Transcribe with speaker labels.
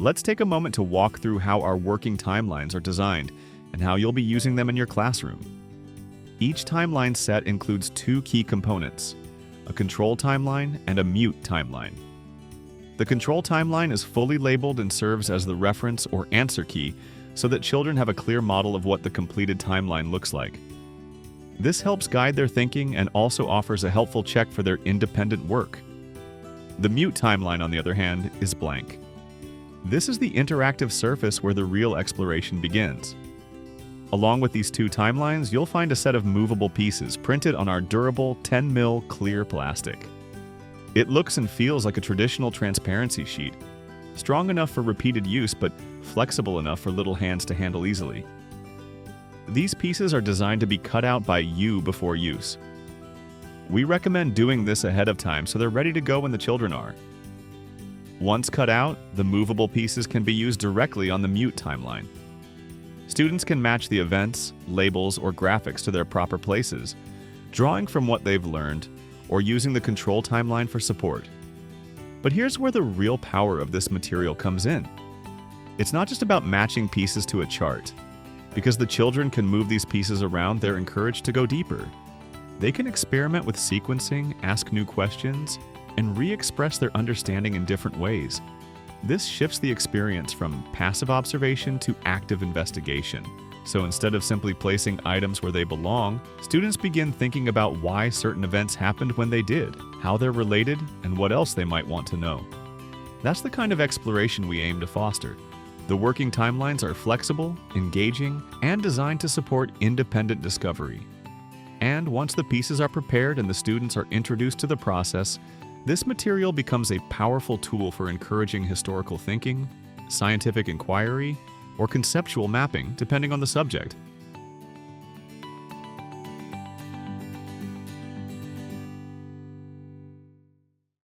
Speaker 1: Let's take a moment to walk through how our working timelines are designed and how you'll be using them in your classroom. Each timeline set includes two key components: a control timeline and a mute timeline. The control timeline is fully labeled and serves as the reference or answer key so that children have a clear model of what the completed timeline looks like. This helps guide their thinking and also offers a helpful check for their independent work. The mute timeline, on the other hand, is blank. This is the interactive surface where the real exploration begins. Along with these two timelines, you'll find a set of movable pieces printed on our durable 10mm clear plastic. It looks and feels like a traditional transparency sheet, strong enough for repeated use but flexible enough for little hands to handle easily. These pieces are designed to be cut out by you before use. We recommend doing this ahead of time so they're ready to go when the children are. Once cut out, the movable pieces can be used directly on the mute timeline. Students can match the events, labels, or graphics to their proper places, drawing from what they've learned or using the control timeline for support. But here's where the real power of this material comes in. It's not just about matching pieces to a chart. Because the children can move these pieces around, they're encouraged to go deeper. They can experiment with sequencing, ask new questions, and re-express their understanding in different ways. This shifts the experience from passive observation to active investigation. So instead of simply placing items where they belong, students begin thinking about why certain events happened when they did, how they're related, and what else they might want to know. That's the kind of exploration we aim to foster. The working timelines are flexible, engaging, and designed to support independent discovery. And once the pieces are prepared and the students are introduced to the process, this material becomes a powerful tool for encouraging historical thinking, scientific inquiry, or conceptual mapping, depending on the subject.